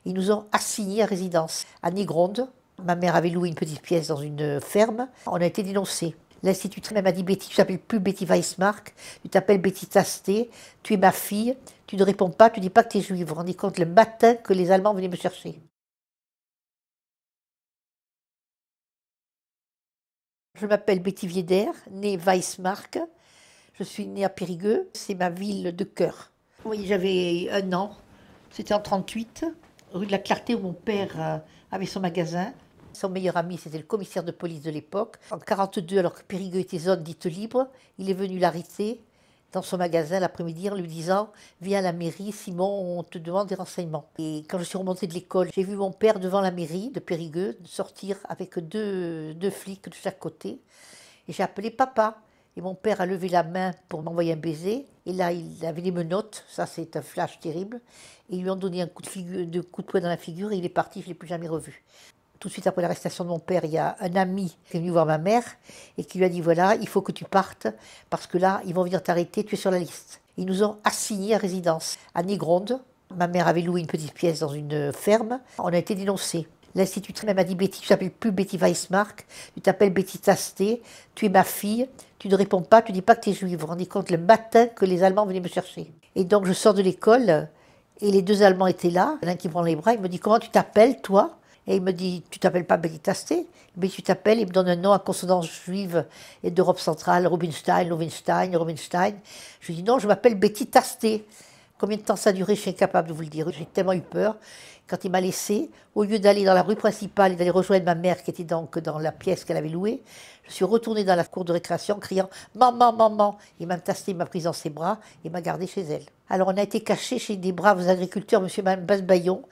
Ils nous ont assignés à résidence à Négronde. Ma mère avait loué une petite pièce dans une ferme. On a été dénoncés. L'institutrice m'a dit: Betty, tu t'appelles plus Betty Weissmark, tu t'appelles Betty Tasté, tu es ma fille, tu ne réponds pas, tu dis pas que tu es juive. Vous vous rendez compte le matin que les Allemands venaient me chercher. Je m'appelle Betty Vieder, née Weissmark. Je suis née à Périgueux, c'est ma ville de cœur. Oui, j'avais 1 an, c'était en 1938, rue de la Clarté où mon père avait son magasin. Son meilleur ami, c'était le commissaire de police de l'époque. En 1942, alors que Périgueux était zone dite libre, il est venu l'arrêter dans son magasin l'après-midi en lui disant: viens à la mairie, Simon, on te demande des renseignements. Et quand je suis remontée de l'école, j'ai vu mon père devant la mairie de Périgueux sortir avec deux flics de chaque côté. Et j'ai appelé papa. Et mon père a levé la main pour m'envoyer un baiser. Et là, il avait des menottes. Ça, c'est un flash terrible. Et ils lui ont donné un coup de poing dans la figure et il est parti. Je ne l'ai plus jamais revu. Tout de suite après l'arrestation de mon père, il y a un ami qui est venu voir ma mère et qui lui a dit: voilà, il faut que tu partes parce que là, ils vont venir t'arrêter, tu es sur la liste. Ils nous ont assignés à résidence à Négronde. Ma mère avait loué une petite pièce dans une ferme. On a été dénoncés. L'institutrice m'a dit: Betty, tu t'appelles plus Betty Weissmark, tu t'appelles Betty Tasté, tu es ma fille, tu ne réponds pas, tu dis pas que tu es juive. Vous vous rendez compte le matin que les Allemands venaient me chercher. Et donc je sors de l'école et les deux Allemands étaient là. L'un qui me prend les bras, il me dit: comment tu t'appelles toi? Et il me dit: tu t'appelles pas Betty Tasté, mais tu t'appelles, il me donne un nom à consonance juive et d'Europe centrale, Rubinstein, Rubinstein. Je lui dis: non, je m'appelle Betty Tasté. Combien de temps ça a duré, je suis incapable de vous le dire. J'ai tellement eu peur. Quand il m'a laissé, au lieu d'aller dans la rue principale et d'aller rejoindre ma mère qui était donc dans la pièce qu'elle avait louée, je suis retournée dans la cour de récréation criant: maman, maman. Il m'a tasté, m'a prise dans ses bras et m'a gardée chez elle. Alors on a été cachés chez des braves agriculteurs, monsieur et madame Basbaillon,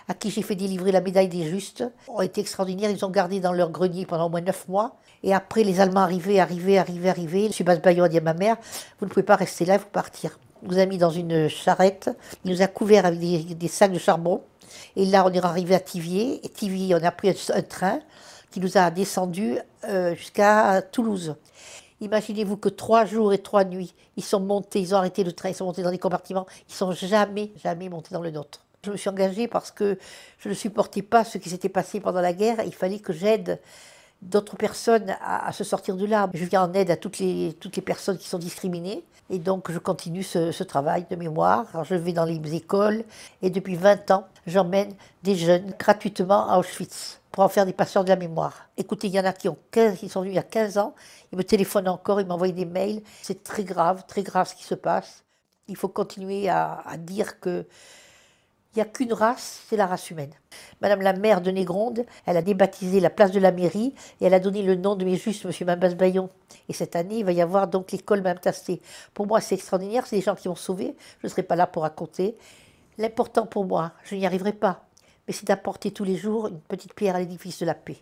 à qui j'ai fait délivrer la médaille des justes. Ils ont été extraordinaires, ils ont gardé dans leur grenier pendant au moins 9 mois. Et après, les Allemands arrivaient. Monsieur Basbaillon a dit à ma mère: vous ne pouvez pas rester là, il faut partir. Il nous a mis dans une charrette, il nous a couverts avec des sacs de charbon. Et là, on est arrivé à Thiviers. Et Thiviers, on a pris un train qui nous a descendu jusqu'à Toulouse. Imaginez-vous que 3 jours et 3 nuits, ils sont montés, ils ont arrêté le train, ils sont montés dans les compartiments, ils ne sont jamais montés dans le nôtre. Je me suis engagée parce que je ne supportais pas ce qui s'était passé pendant la guerre. Il fallait que j'aide d'autres personnes à se sortir de là. Je viens en aide à toutes les personnes qui sont discriminées. Et donc, je continue ce travail de mémoire. Alors, je vais dans les écoles et depuis 20 ans, j'emmène des jeunes gratuitement à Auschwitz pour en faire des patients de la mémoire. Écoutez, il y en a qui sont venus il y a 15 ans, ils me téléphonent encore, ils m'envoient des mails. C'est très grave ce qui se passe. Il faut continuer à dire que il n'y a qu'une race, c'est la race humaine. Madame la maire de Négronde, elle a débaptisé la place de la mairie et elle a donné le nom de mes justes, monsieur Basbaillon. Et cette année, il va y avoir donc l'école Mme Tasté. Pour moi, c'est extraordinaire, c'est des gens qui m'ont sauvé. Je ne serai pas là pour raconter. L'important pour moi, je n'y arriverai pas, mais c'est d'apporter tous les jours une petite pierre à l'édifice de la paix.